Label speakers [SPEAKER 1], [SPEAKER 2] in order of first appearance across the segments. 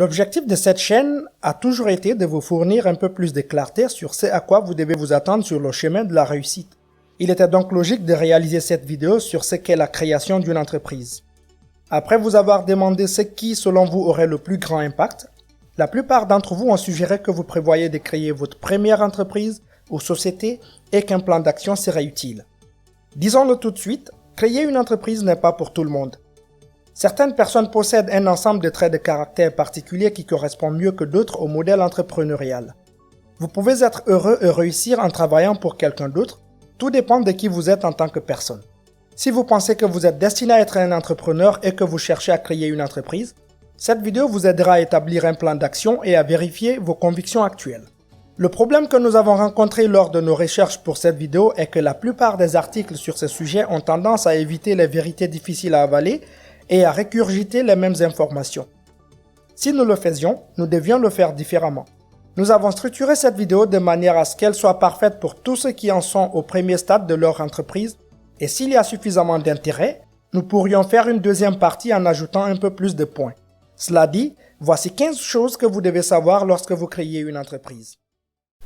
[SPEAKER 1] L'objectif de cette chaîne a toujours été de vous fournir un peu plus de clarté sur ce à quoi vous devez vous attendre sur le chemin de la réussite. Il était donc logique de réaliser cette vidéo sur ce qu'est la création d'une entreprise. Après vous avoir demandé ce qui, selon vous, aurait le plus grand impact, la plupart d'entre vous ont suggéré que vous prévoyez de créer votre première entreprise ou société et qu'un plan d'action serait utile. Disons-le tout de suite, créer une entreprise n'est pas pour tout le monde. Certaines personnes possèdent un ensemble de traits de caractère particuliers qui correspondent mieux que d'autres au modèle entrepreneurial. Vous pouvez être heureux et réussir en travaillant pour quelqu'un d'autre, tout dépend de qui vous êtes en tant que personne. Si vous pensez que vous êtes destiné à être un entrepreneur et que vous cherchez à créer une entreprise, cette vidéo vous aidera à établir un plan d'action et à vérifier vos convictions actuelles. Le problème que nous avons rencontré lors de nos recherches pour cette vidéo est que la plupart des articles sur ce sujet ont tendance à éviter les vérités difficiles à avaler et à régurgiter les mêmes informations. Si nous le faisions, nous devions le faire différemment. Nous avons structuré cette vidéo de manière à ce qu'elle soit parfaite pour tous ceux qui en sont au premier stade de leur entreprise, et s'il y a suffisamment d'intérêt, nous pourrions faire une deuxième partie en ajoutant un peu plus de points. Cela dit, voici 15 choses que vous devez savoir lorsque vous créez une entreprise.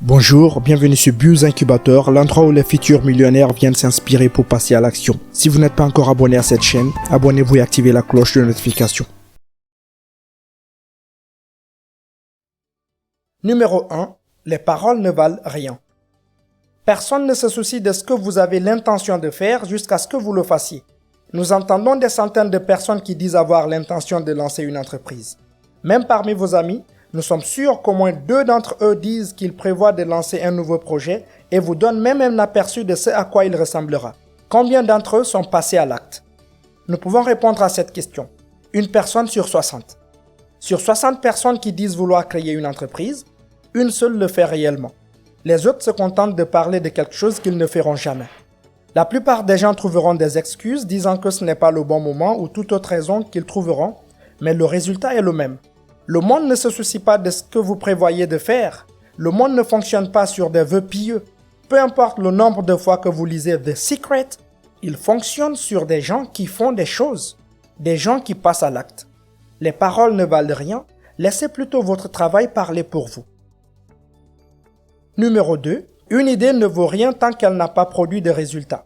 [SPEAKER 2] Bonjour, bienvenue sur Buzz Incubateur, l'endroit où les futurs millionnaires viennent s'inspirer pour passer à l'action. Si vous n'êtes pas encore abonné à cette chaîne, abonnez-vous et activez la cloche de notification.
[SPEAKER 1] Numéro 1. Les paroles ne valent rien. Personne ne se soucie de ce que vous avez l'intention de faire jusqu'à ce que vous le fassiez. Nous entendons des centaines de personnes qui disent avoir l'intention de lancer une entreprise. Même parmi vos amis, nous sommes sûrs qu'au moins 2 d'entre eux disent qu'ils prévoient de lancer un nouveau projet et vous donnent même un aperçu de ce à quoi il ressemblera. Combien d'entre eux sont passés à l'acte? Nous pouvons répondre à cette question. Une personne sur 60. Sur 60 personnes qui disent vouloir créer une entreprise, une seule le fait réellement. Les autres se contentent de parler de quelque chose qu'ils ne feront jamais. La plupart des gens trouveront des excuses disant que ce n'est pas le bon moment ou toute autre raison qu'ils trouveront, mais le résultat est le même. Le monde ne se soucie pas de ce que vous prévoyez de faire. Le monde ne fonctionne pas sur des vœux pieux. Peu importe le nombre de fois que vous lisez The Secret, il fonctionne sur des gens qui font des choses, des gens qui passent à l'acte. Les paroles ne valent rien, laissez plutôt votre travail parler pour vous. Numéro 2. Une idée ne vaut rien tant qu'elle n'a pas produit de résultats.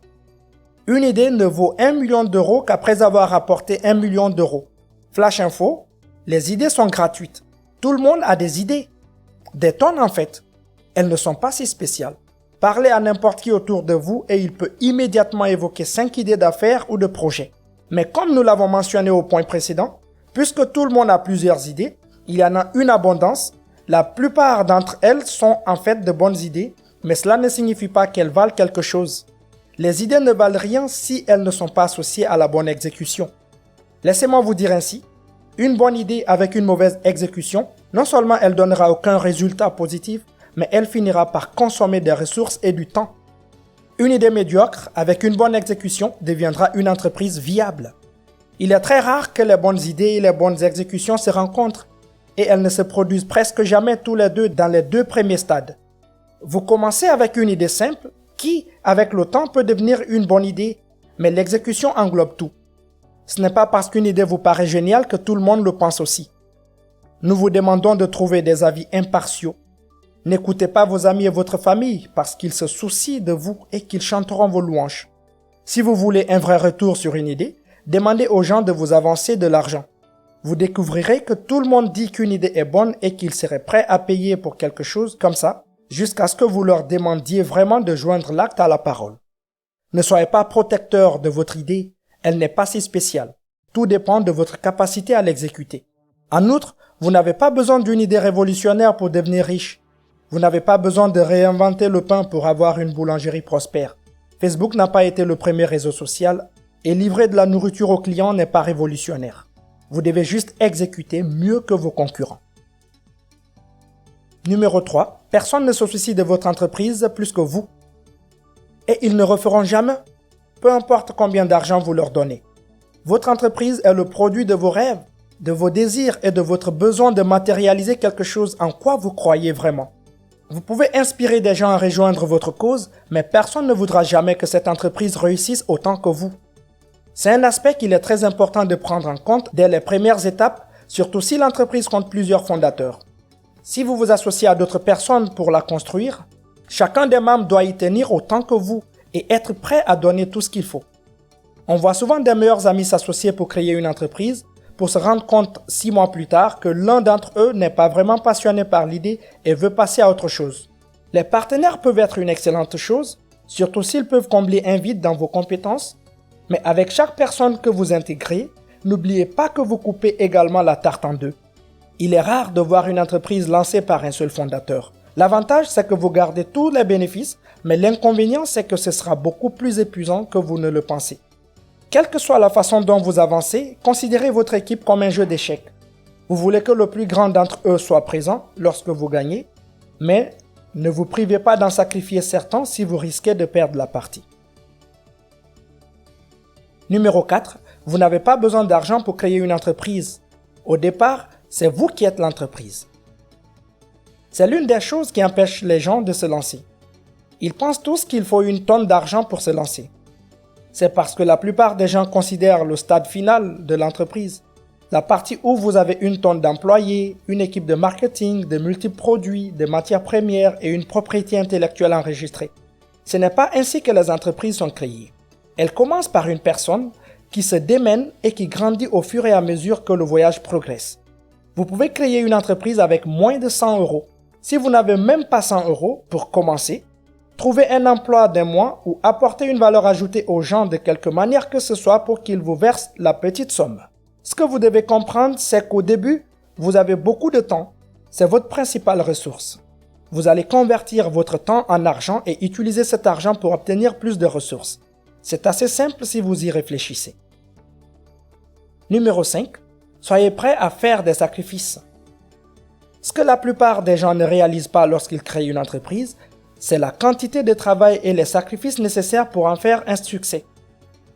[SPEAKER 1] Une idée ne vaut 1 million d'euros qu'après avoir rapporté 1 million d'euros. Flash info, les idées sont gratuites. Tout le monde a des idées. Des tonnes en fait. Elles ne sont pas si spéciales. Parlez à n'importe qui autour de vous et il peut immédiatement évoquer 5 idées d'affaires ou de projets. Mais comme nous l'avons mentionné au point précédent, puisque tout le monde a plusieurs idées, il y en a une abondance. La plupart d'entre elles sont en fait de bonnes idées, mais cela ne signifie pas qu'elles valent quelque chose. Les idées ne valent rien si elles ne sont pas associées à la bonne exécution. Laissez-moi vous dire ainsi, une bonne idée avec une mauvaise exécution, non seulement elle donnera aucun résultat positif, mais elle finira par consommer des ressources et du temps. Une idée médiocre avec une bonne exécution deviendra une entreprise viable. Il est très rare que les bonnes idées et les bonnes exécutions se rencontrent, et elles ne se produisent presque jamais tous les deux dans les 2 premiers stades. Vous commencez avec une idée simple qui, avec le temps, peut devenir une bonne idée, mais l'exécution englobe tout. Ce n'est pas parce qu'une idée vous paraît géniale que tout le monde le pense aussi. Nous vous demandons de trouver des avis impartiaux. N'écoutez pas vos amis et votre famille parce qu'ils se soucient de vous et qu'ils chanteront vos louanges. Si vous voulez un vrai retour sur une idée, demandez aux gens de vous avancer de l'argent. Vous découvrirez que tout le monde dit qu'une idée est bonne et qu'ils seraient prêts à payer pour quelque chose comme ça, jusqu'à ce que vous leur demandiez vraiment de joindre l'acte à la parole. Ne soyez pas protecteur de votre idée, elle n'est pas si spéciale. Tout dépend de votre capacité à l'exécuter. En outre, vous n'avez pas besoin d'une idée révolutionnaire pour devenir riche. Vous n'avez pas besoin de réinventer le pain pour avoir une boulangerie prospère. Facebook n'a pas été le premier réseau social et livrer de la nourriture aux clients n'est pas révolutionnaire. Vous devez juste exécuter mieux que vos concurrents. Numéro 3. Personne ne se soucie de votre entreprise plus que vous. Et ils ne referont jamais, peu importe combien d'argent vous leur donnez. Votre entreprise est le produit de vos rêves, de vos désirs et de votre besoin de matérialiser quelque chose en quoi vous croyez vraiment. Vous pouvez inspirer des gens à rejoindre votre cause, mais personne ne voudra jamais que cette entreprise réussisse autant que vous. C'est un aspect qu'il est très important de prendre en compte dès les premières étapes surtout si l'entreprise compte plusieurs fondateurs. Si vous vous associez à d'autres personnes pour la construire, chacun des membres doit y tenir autant que vous et être prêt à donner tout ce qu'il faut. On voit souvent des meilleurs amis s'associer pour créer une entreprise, pour se rendre compte 6 mois plus tard que l'un d'entre eux n'est pas vraiment passionné par l'idée et veut passer à autre chose. Les partenaires peuvent être une excellente chose, surtout s'ils peuvent combler un vide dans vos compétences, mais avec chaque personne que vous intégrez, n'oubliez pas que vous coupez également la tarte en deux. Il est rare de voir une entreprise lancée par un seul fondateur. L'avantage, c'est que vous gardez tous les bénéfices, mais l'inconvénient, c'est que ce sera beaucoup plus épuisant que vous ne le pensez. Quelle que soit la façon dont vous avancez, considérez votre équipe comme un jeu d'échecs. Vous voulez que le plus grand d'entre eux soit présent lorsque vous gagnez, mais ne vous privez pas d'en sacrifier certains si vous risquez de perdre la partie. Numéro 4. Vous n'avez pas besoin d'argent pour créer une entreprise. Au départ, c'est vous qui êtes l'entreprise. C'est l'une des choses qui empêche les gens de se lancer. Ils pensent tous qu'il faut une tonne d'argent pour se lancer. C'est parce que la plupart des gens considèrent le stade final de l'entreprise, la partie où vous avez une tonne d'employés, une équipe de marketing, de multiples produits, de matières premières et une propriété intellectuelle enregistrée. Ce n'est pas ainsi que les entreprises sont créées. Elles commencent par une personne qui se démène et qui grandit au fur et à mesure que le voyage progresse. Vous pouvez créer une entreprise avec moins de 100 €. Si vous n'avez même pas 100 € pour commencer, trouvez un emploi d'un mois ou apportez une valeur ajoutée aux gens de quelque manière que ce soit pour qu'ils vous versent la petite somme. Ce que vous devez comprendre, c'est qu'au début, vous avez beaucoup de temps. C'est votre principale ressource. Vous allez convertir votre temps en argent et utiliser cet argent pour obtenir plus de ressources. C'est assez simple si vous y réfléchissez. Numéro 5. Soyez prêt à faire des sacrifices. Ce que la plupart des gens ne réalisent pas lorsqu'ils créent une entreprise, c'est la quantité de travail et les sacrifices nécessaires pour en faire un succès.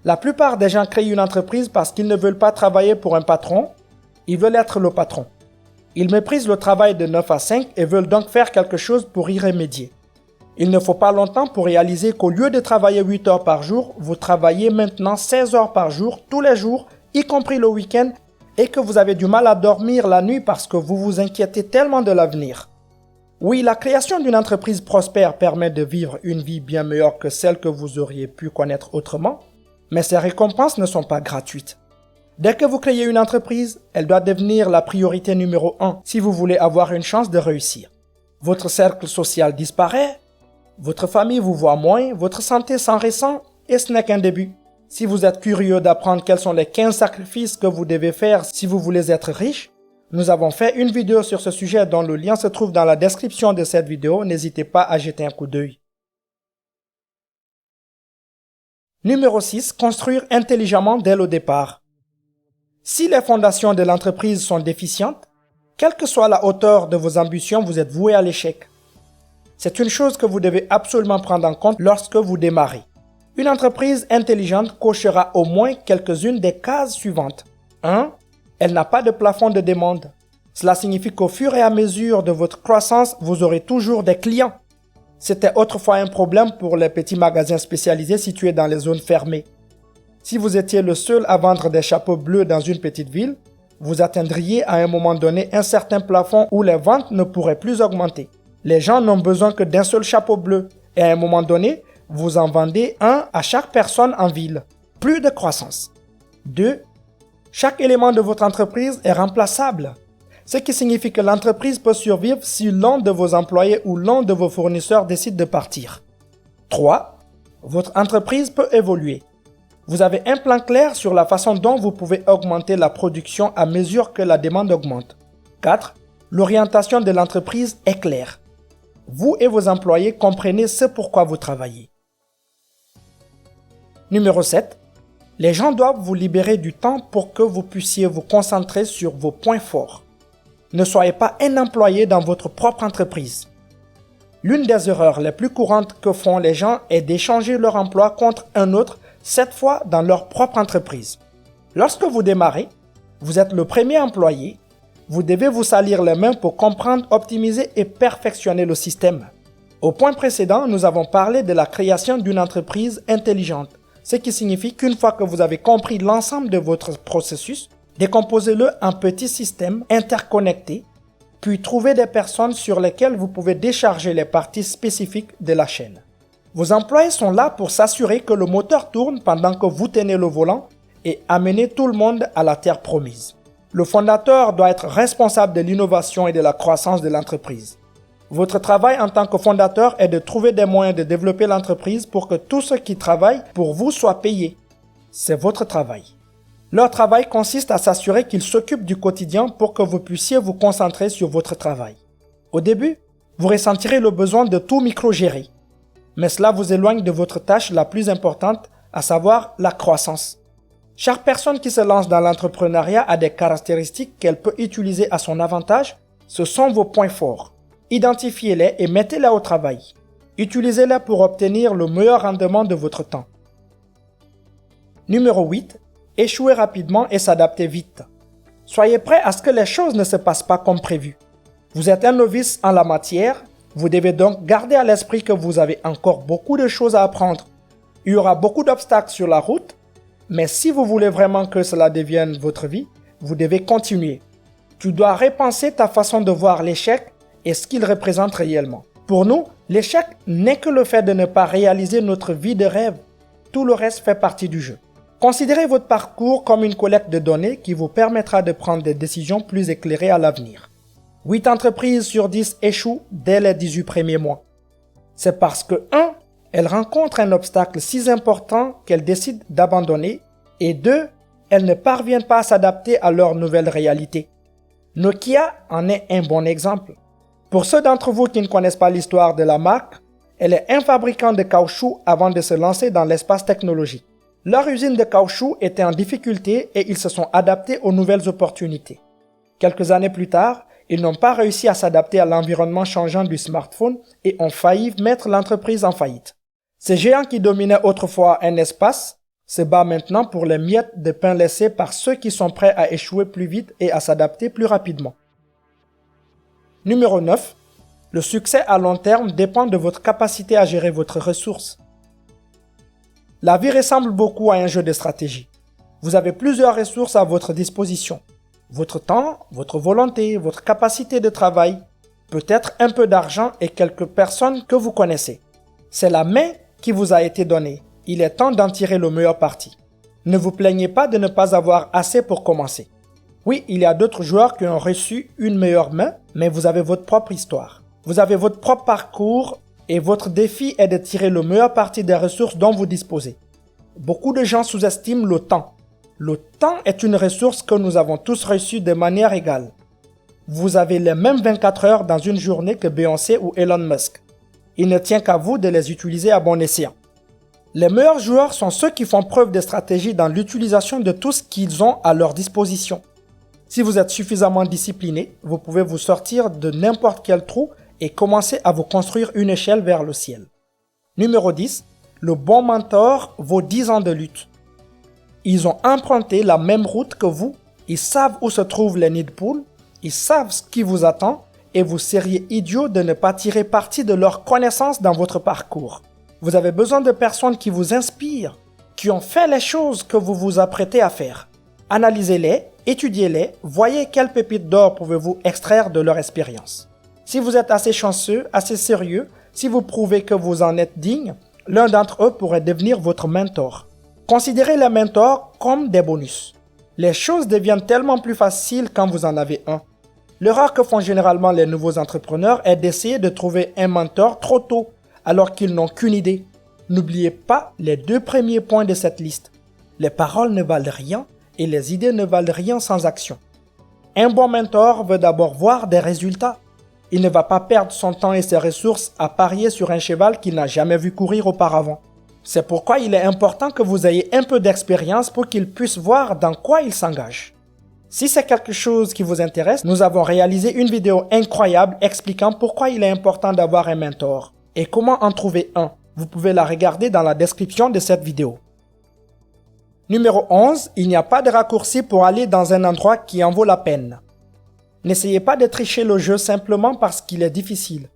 [SPEAKER 1] La plupart des gens créent une entreprise parce qu'ils ne veulent pas travailler pour un patron, ils veulent être le patron. Ils méprisent le travail de 9 à 5 et veulent donc faire quelque chose pour y remédier. Il ne faut pas longtemps pour réaliser qu'au lieu de travailler 8 heures par jour, vous travaillez maintenant 16 heures par jour, tous les jours, y compris le week-end, et que vous avez du mal à dormir la nuit parce que vous vous inquiétez tellement de l'avenir. Oui, la création d'une entreprise prospère permet de vivre une vie bien meilleure que celle que vous auriez pu connaître autrement, mais ces récompenses ne sont pas gratuites. Dès que vous créez une entreprise, elle doit devenir la priorité numéro 1 si vous voulez avoir une chance de réussir. Votre cercle social disparaît, votre famille vous voit moins, votre santé s'en ressent et ce n'est qu'un début. Si vous êtes curieux d'apprendre quels sont les 15 sacrifices que vous devez faire si vous voulez être riche, nous avons fait une vidéo sur ce sujet dont le lien se trouve dans la description de cette vidéo, n'hésitez pas à jeter un coup d'œil. Numéro 6. Construire intelligemment dès le départ. Si les fondations de l'entreprise sont déficientes, quelle que soit la hauteur de vos ambitions, vous êtes voué à l'échec. C'est une chose que vous devez absolument prendre en compte lorsque vous démarrez. Une entreprise intelligente cochera au moins quelques-unes des cases suivantes. 1. Elle n'a pas de plafond de demande. Cela signifie qu'au fur et à mesure de votre croissance, vous aurez toujours des clients. C'était autrefois un problème pour les petits magasins spécialisés situés dans les zones fermées. Si vous étiez le seul à vendre des chapeaux bleus dans une petite ville, vous atteindriez à un moment donné un certain plafond où les ventes ne pourraient plus augmenter. Les gens n'ont besoin que d'un seul chapeau bleu et à un moment donné, vous en vendez un à chaque personne en ville. Plus de croissance. 2. Chaque élément de votre entreprise est remplaçable, ce qui signifie que l'entreprise peut survivre si l'un de vos employés ou l'un de vos fournisseurs décide de partir. 3. Votre entreprise peut évoluer. Vous avez un plan clair sur la façon dont vous pouvez augmenter la production à mesure que la demande augmente. 4. L'orientation de l'entreprise est claire. Vous et vos employés comprenez ce pourquoi vous travaillez. Numéro 7. Les gens doivent vous libérer du temps pour que vous puissiez vous concentrer sur vos points forts. Ne soyez pas un employé dans votre propre entreprise. L'une des erreurs les plus courantes que font les gens est d'échanger leur emploi contre un autre, cette fois dans leur propre entreprise. Lorsque vous démarrez, vous êtes le premier employé, vous devez vous salir les mains pour comprendre, optimiser et perfectionner le système. Au point précédent, nous avons parlé de la création d'une entreprise intelligente. Ce qui signifie qu'une fois que vous avez compris l'ensemble de votre processus, Décomposez-le en petits systèmes interconnectés, puis trouvez des personnes sur lesquelles vous pouvez décharger les parties spécifiques de la chaîne. Vos employés sont là pour s'assurer que le moteur tourne pendant que vous tenez le volant et amener tout le monde à la terre promise. Le fondateur doit être responsable de l'innovation et de la croissance de l'entreprise. Votre travail en tant que fondateur est de trouver des moyens de développer l'entreprise pour que tous ceux qui travaillent pour vous soient payés. C'est votre travail. Leur travail consiste à s'assurer qu'ils s'occupent du quotidien pour que vous puissiez vous concentrer sur votre travail. Au début, vous ressentirez le besoin de tout micro-gérer. Mais cela vous éloigne de votre tâche la plus importante, à savoir la croissance. Chaque personne qui se lance dans l'entrepreneuriat a des caractéristiques qu'elle peut utiliser à son avantage. Ce sont vos points forts. Identifiez-les et mettez-les au travail. Utilisez-les pour obtenir le meilleur rendement de votre temps. Numéro 8. Échouer rapidement et s'adapter vite. Soyez prêt à ce que les choses ne se passent pas comme prévu. Vous êtes un novice en la matière, vous devez donc garder à l'esprit que vous avez encore beaucoup de choses à apprendre. Il y aura beaucoup d'obstacles sur la route, mais si vous voulez vraiment que cela devienne votre vie, vous devez continuer. Tu dois repenser ta façon de voir l'échec et ce qu'il représente réellement. Pour nous, l'échec n'est que le fait de ne pas réaliser notre vie de rêve. Tout le reste fait partie du jeu. Considérez votre parcours comme une collecte de données qui vous permettra de prendre des décisions plus éclairées à l'avenir. 8 entreprises sur 10 échouent dès les 18 premiers mois. C'est parce que 1. Elles rencontrent un obstacle si important qu'elles décident d'abandonner et 2. Elles ne parviennent pas à s'adapter à leur nouvelle réalité. Nokia en est un bon exemple. Pour ceux d'entre vous qui ne connaissent pas l'histoire de la marque, elle est un fabricant de caoutchouc avant de se lancer dans l'espace technologique. Leur usine de caoutchouc était en difficulté et ils se sont adaptés aux nouvelles opportunités. Quelques années plus tard, ils n'ont pas réussi à s'adapter à l'environnement changeant du smartphone et ont failli mettre l'entreprise en faillite. Ces géants qui dominaient autrefois un espace se battent maintenant pour les miettes de pain laissées par ceux qui sont prêts à échouer plus vite et à s'adapter plus rapidement. Numéro 9. Le succès à long terme dépend de votre capacité à gérer votre ressource. La vie ressemble beaucoup à un jeu de stratégie. Vous avez plusieurs ressources à votre disposition. Votre temps, votre volonté, votre capacité de travail, peut-être un peu d'argent et quelques personnes que vous connaissez. C'est la main qui vous a été donnée. Il est temps d'en tirer le meilleur parti. Ne vous plaignez pas de ne pas avoir assez pour commencer. Oui, il y a d'autres joueurs qui ont reçu une meilleure main, mais vous avez votre propre histoire. Vous avez votre propre parcours et votre défi est de tirer le meilleur parti des ressources dont vous disposez. Beaucoup de gens sous-estiment le temps. Le temps est une ressource que nous avons tous reçue de manière égale. Vous avez les mêmes 24 heures dans une journée que Beyoncé ou Elon Musk. Il ne tient qu'à vous de les utiliser à bon escient. Les meilleurs joueurs sont ceux qui font preuve de stratégie dans l'utilisation de tout ce qu'ils ont à leur disposition. Si vous êtes suffisamment discipliné, vous pouvez vous sortir de n'importe quel trou et commencer à vous construire une échelle vers le ciel. Numéro 10. Le bon mentor vaut 10 ans de lutte. Ils ont emprunté la même route que vous, ils savent où se trouvent les nids de poules, ils savent ce qui vous attend et vous seriez idiot de ne pas tirer parti de leur connaissance dans votre parcours. Vous avez besoin de personnes qui vous inspirent, qui ont fait les choses que vous vous apprêtez à faire. Analysez-les, étudiez-les, voyez quelles pépites d'or pouvez-vous extraire de leur expérience. Si vous êtes assez chanceux, assez sérieux, si vous prouvez que vous en êtes digne, l'un d'entre eux pourrait devenir votre mentor. Considérez les mentors comme des bonus. Les choses deviennent tellement plus faciles quand vous en avez un. L'erreur que font généralement les nouveaux entrepreneurs est d'essayer de trouver un mentor trop tôt, alors qu'ils n'ont qu'une idée. N'oubliez pas les 2 premiers points de cette liste. Les paroles ne valent rien et les idées ne valent rien sans action. Un bon mentor veut d'abord voir des résultats. Il ne va pas perdre son temps et ses ressources à parier sur un cheval qu'il n'a jamais vu courir auparavant. C'est pourquoi il est important que vous ayez un peu d'expérience pour qu'il puisse voir dans quoi il s'engage. Si c'est quelque chose qui vous intéresse, nous avons réalisé une vidéo incroyable expliquant pourquoi il est important d'avoir un mentor et comment en trouver un. Vous pouvez la regarder dans la description de cette vidéo. Numéro 11. Il n'y a pas de raccourci pour aller dans un endroit qui en vaut la peine. N'essayez pas de tricher le jeu simplement parce qu'il est difficile.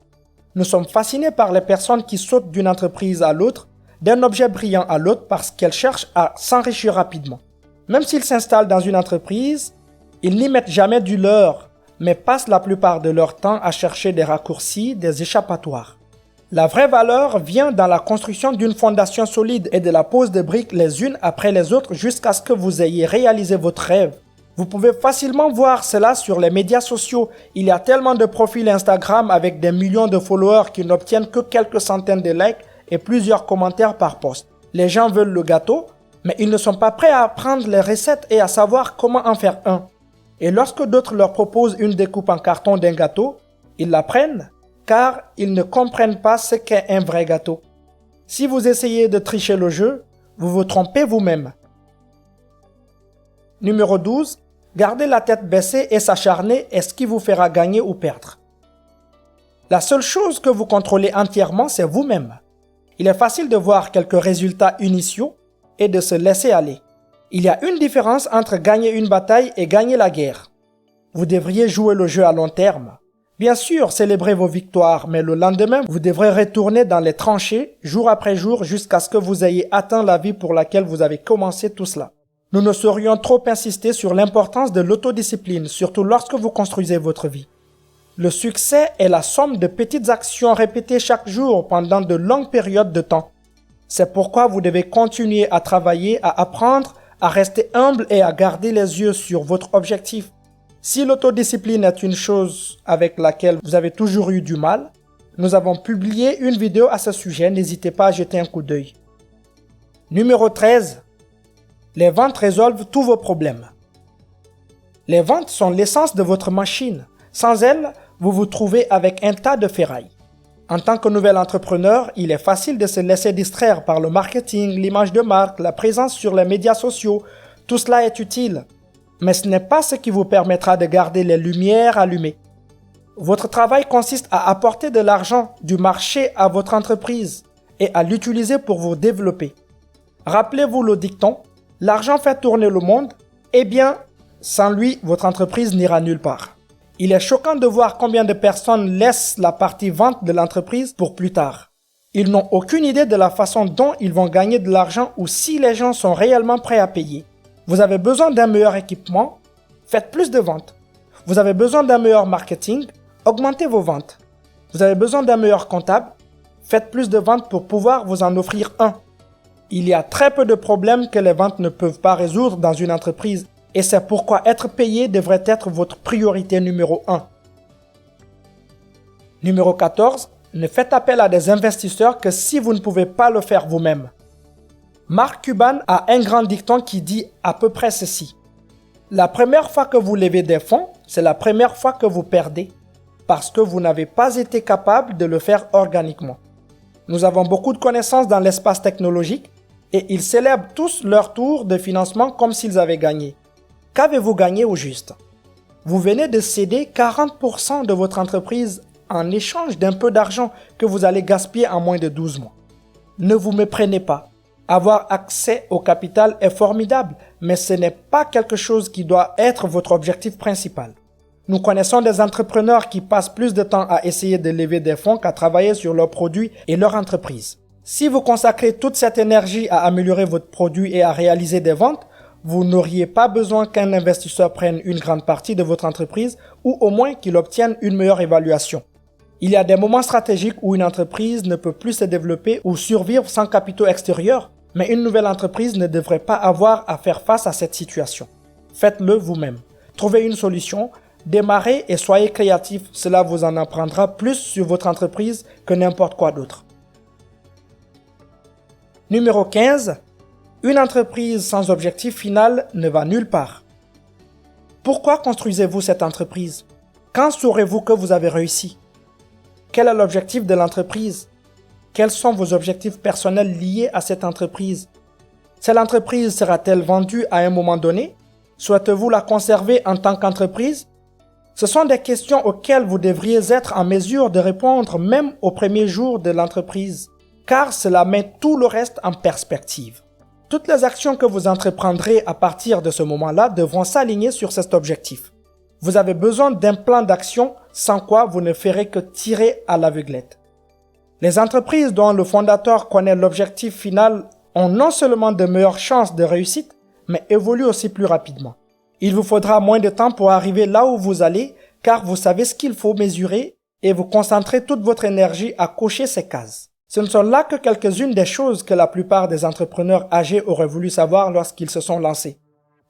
[SPEAKER 1] Nous sommes fascinés par les personnes qui sautent d'une entreprise à l'autre, d'un objet brillant à l'autre parce qu'elles cherchent à s'enrichir rapidement. Même s'ils s'installent dans une entreprise, ils n'y mettent jamais du leur, mais passent la plupart de leur temps à chercher des raccourcis, des échappatoires. La vraie valeur vient dans la construction d'une fondation solide et de la pose de briques les unes après les autres jusqu'à ce que vous ayez réalisé votre rêve. Vous pouvez facilement voir cela sur les médias sociaux. Il y a tellement de profils Instagram avec des millions de followers qui n'obtiennent que quelques centaines de likes et plusieurs commentaires par post. Les gens veulent le gâteau, mais ils ne sont pas prêts à apprendre les recettes et à savoir comment en faire un. Et lorsque d'autres leur proposent une découpe en carton d'un gâteau, ils la prennent car ils ne comprennent pas ce qu'est un vrai gâteau. Si vous essayez de tricher le jeu, vous vous trompez vous-même. Numéro 12. Garder la tête baissée et s'acharner est ce qui vous fera gagner ou perdre. La seule chose que vous contrôlez entièrement, c'est vous-même. Il est facile de voir quelques résultats initiaux et de se laisser aller. Il y a une différence entre gagner une bataille et gagner la guerre. Vous devriez jouer le jeu à long terme. Bien sûr, célébrez vos victoires, mais le lendemain, vous devrez retourner dans les tranchées, jour après jour, jusqu'à ce que vous ayez atteint la vie pour laquelle vous avez commencé tout cela. Nous ne saurions trop insister sur l'importance de l'autodiscipline, surtout lorsque vous construisez votre vie. Le succès est la somme de petites actions répétées chaque jour pendant de longues périodes de temps. C'est pourquoi vous devez continuer à travailler, à apprendre, à rester humble et à garder les yeux sur votre objectif. Si l'autodiscipline est une chose avec laquelle vous avez toujours eu du mal, nous avons publié une vidéo à ce sujet, n'hésitez pas à jeter un coup d'œil. Numéro 13. Les ventes résolvent tous vos problèmes. Les ventes sont l'essence de votre machine. Sans elles, vous vous trouvez avec un tas de ferrailles. En tant que nouvel entrepreneur, il est facile de se laisser distraire par le marketing, l'image de marque, la présence sur les médias sociaux. Tout cela est utile. Mais ce n'est pas ce qui vous permettra de garder les lumières allumées. Votre travail consiste à apporter de l'argent du marché à votre entreprise et à l'utiliser pour vous développer. Rappelez-vous le dicton, l'argent fait tourner le monde, eh bien, sans lui, votre entreprise n'ira nulle part. Il est choquant de voir combien de personnes laissent la partie vente de l'entreprise pour plus tard. Ils n'ont aucune idée de la façon dont ils vont gagner de l'argent ou si les gens sont réellement prêts à payer. Vous avez besoin d'un meilleur équipement, faites plus de ventes. Vous avez besoin d'un meilleur marketing, augmentez vos ventes. Vous avez besoin d'un meilleur comptable, faites plus de ventes pour pouvoir vous en offrir un. Il y a très peu de problèmes que les ventes ne peuvent pas résoudre dans une entreprise et c'est pourquoi être payé devrait être votre priorité numéro 1. Numéro 14. Ne faites appel à des investisseurs que si vous ne pouvez pas le faire vous-même. Mark Cuban a un grand dicton qui dit à peu près ceci. La première fois que vous levez des fonds, c'est la première fois que vous perdez, parce que vous n'avez pas été capable de le faire organiquement. Nous avons beaucoup de connaissances dans l'espace technologique et ils célèbrent tous leur tour de financement comme s'ils avaient gagné. Qu'avez-vous gagné au juste? Vous venez de céder 40% de votre entreprise en échange d'un peu d'argent que vous allez gaspiller en moins de 12 mois. Ne vous méprenez pas. Avoir accès au capital est formidable, mais ce n'est pas quelque chose qui doit être votre objectif principal. Nous connaissons des entrepreneurs qui passent plus de temps à essayer de lever des fonds qu'à travailler sur leurs produits et leur entreprise. Si vous consacrez toute cette énergie à améliorer votre produit et à réaliser des ventes, vous n'auriez pas besoin qu'un investisseur prenne une grande partie de votre entreprise ou au moins qu'il obtienne une meilleure évaluation. Il y a des moments stratégiques où une entreprise ne peut plus se développer ou survivre sans capitaux extérieurs, mais une nouvelle entreprise ne devrait pas avoir à faire face à cette situation. Faites-le vous-même. Trouvez une solution, démarrez et soyez créatif. Cela vous en apprendra plus sur votre entreprise que n'importe quoi d'autre. Numéro 15. Une entreprise sans objectif final ne va nulle part. Pourquoi construisez-vous cette entreprise? Quand saurez-vous que vous avez réussi? Quel est l'objectif de l'entreprise? Quels sont vos objectifs personnels liés à cette entreprise? Cette entreprise sera-t-elle vendue à un moment donné? Souhaitez-vous la conserver en tant qu'entreprise? Ce sont des questions auxquelles vous devriez être en mesure de répondre même au premier jour de l'entreprise, car cela met tout le reste en perspective. Toutes les actions que vous entreprendrez à partir de ce moment-là devront s'aligner sur cet objectif. Vous avez besoin d'un plan d'action sans quoi vous ne ferez que tirer à l'aveuglette. Les entreprises dont le fondateur connaît l'objectif final ont non seulement de meilleures chances de réussite, mais évolue aussi plus rapidement. Il vous faudra moins de temps pour arriver là où vous allez, car vous savez ce qu'il faut mesurer et vous concentrez toute votre énergie à cocher ces cases. Ce ne sont là que quelques-unes des choses que la plupart des entrepreneurs âgés auraient voulu savoir lorsqu'ils se sont lancés.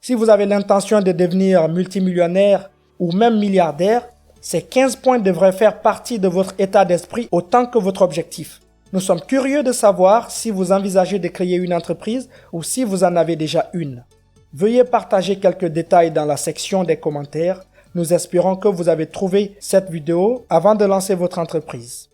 [SPEAKER 1] Si vous avez l'intention de devenir multimillionnaire ou même milliardaire, ces 15 points devraient faire partie de votre état d'esprit autant que votre objectif. Nous sommes curieux de savoir si vous envisagez de créer une entreprise ou si vous en avez déjà une. Veuillez partager quelques détails dans la section des commentaires. Nous espérons que vous avez trouvé cette vidéo avant de lancer votre entreprise.